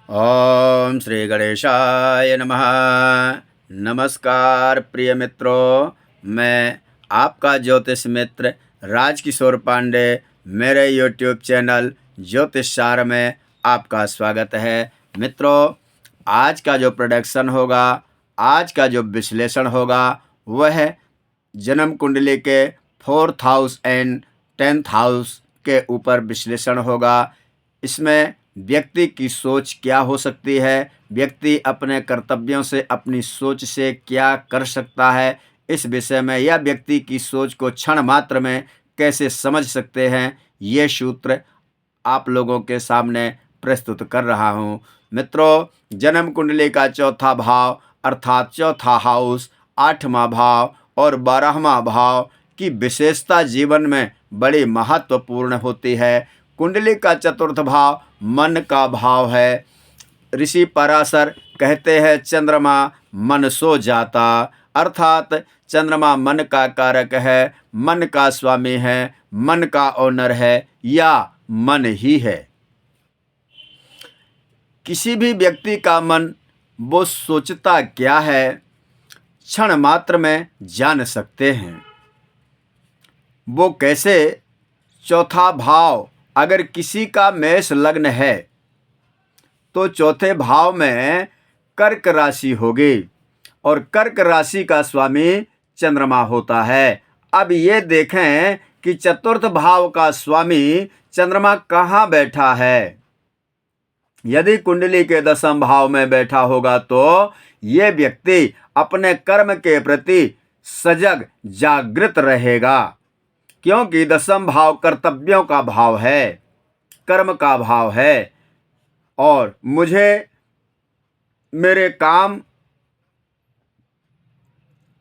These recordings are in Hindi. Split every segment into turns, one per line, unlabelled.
ओम श्री गणेशाय नमः। नमस्कार प्रिय मित्रों, मैं आपका ज्योतिष मित्र राजकिशोर पांडे मेरे YouTube चैनल ज्योतिष सार में आपका स्वागत है। मित्रों, आज का जो प्रोडक्शन होगा, आज का जो विश्लेषण होगा, वह जन्म कुंडली के 4th house and 10th house के ऊपर विश्लेषण होगा। इसमें व्यक्ति की सोच क्या हो सकती है, व्यक्ति अपने कर्तव्यों से, अपनी सोच से क्या कर सकता है, इस विषय में या व्यक्ति की सोच को क्षण मात्र में कैसे समझ सकते हैं, ये सूत्र आप लोगों के सामने प्रस्तुत कर रहा हूँ। मित्रों, जन्म कुंडली का चौथा भाव अर्थात चौथा हाउस, 8वां भाव और 12वां भाव की विशेषता जीवन में बड़ी महत्वपूर्ण होती है। कुंडली का चतुर्थ भाव मन का भाव है। ऋषि पराशर कहते हैं चंद्रमा मन सो जाता, अर्थात चंद्रमा मन का कारक है, मन का स्वामी है, मन का ओनर है या मन ही है। किसी भी व्यक्ति का मन वो सोचता क्या है, क्षण मात्र में जान सकते हैं। वो कैसे? चौथा भाव अगर किसी का मेष लग्न है तो चौथे भाव में कर्क राशि होगी और कर्क राशि का स्वामी चंद्रमा होता है। अब ये देखें कि चतुर्थ भाव का स्वामी चंद्रमा कहाँ बैठा है। यदि कुंडली के 10वें भाव में बैठा होगा तो ये व्यक्ति अपने कर्म के प्रति सजग जागृत रहेगा, क्योंकि 10वां भाव कर्तव्यों का भाव है, कर्म का भाव है। और मुझे मेरे काम,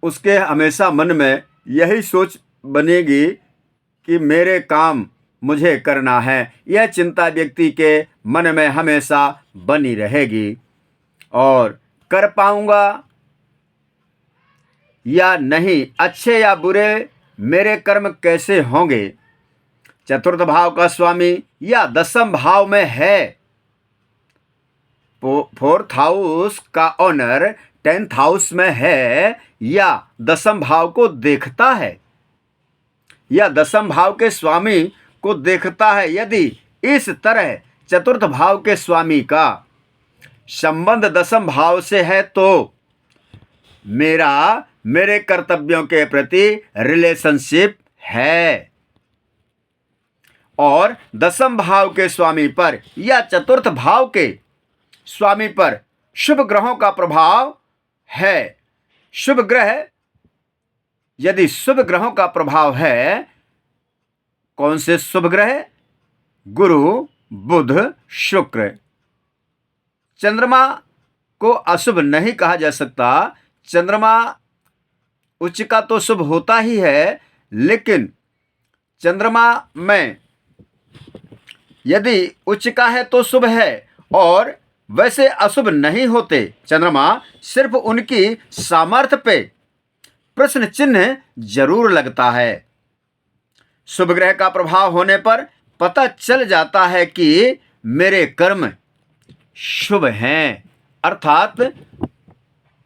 उसके हमेशा मन में यही सोच बनेगी कि मेरे काम मुझे करना है। यह चिंता व्यक्ति के मन में हमेशा बनी रहेगी। और कर पाऊंगा या नहीं, अच्छे या बुरे मेरे कर्म कैसे होंगे। चतुर्थ भाव का स्वामी या 10वें भाव में है, 4th हाउस का ओनर 10th हाउस में है या 10वें भाव को देखता है या 10वें भाव के स्वामी को देखता है। यदि इस तरह चतुर्थ भाव के स्वामी का संबंध 10वें भाव से है तो मेरे कर्तव्यों के प्रति रिलेशनशिप है। और 10वें भाव के स्वामी पर या चतुर्थ भाव के स्वामी पर शुभ ग्रहों का प्रभाव है। शुभ ग्रह, यदि शुभ ग्रहों का प्रभाव है, कौन से शुभ ग्रह? गुरु, बुध, शुक्र। चंद्रमा को अशुभ नहीं कहा जा सकता। चंद्रमा उच्च का तो शुभ होता ही है, लेकिन चंद्रमा में यदि उच्च का है तो शुभ है और वैसे अशुभ नहीं होते। चंद्रमा सिर्फ उनकी सामर्थ्य पे प्रश्न चिन्ह जरूर लगता है। शुभ ग्रह का प्रभाव होने पर पता चल जाता है कि मेरे कर्म शुभ हैं, अर्थात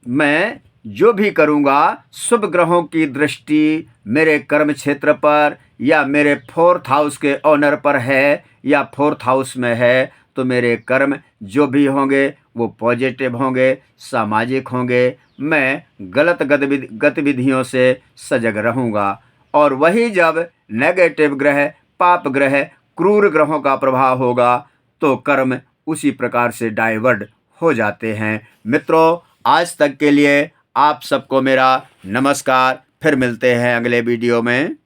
मैं जो भी करूँगा शुभ ग्रहों की दृष्टि मेरे कर्म क्षेत्र पर या मेरे 4th हाउस के ओनर पर है या 4th हाउस में है, तो मेरे कर्म जो भी होंगे वो पॉजिटिव होंगे, सामाजिक होंगे। मैं गलत गतिविधियों से सजग रहूँगा। और वही जब नेगेटिव ग्रह, पाप ग्रह, क्रूर ग्रहों का प्रभाव होगा तो कर्म उसी प्रकार से डाइवर्ट हो जाते हैं। मित्रों, आज तक के लिए आप सबको मेरा नमस्कार। फिर मिलते हैं अगले वीडियो में।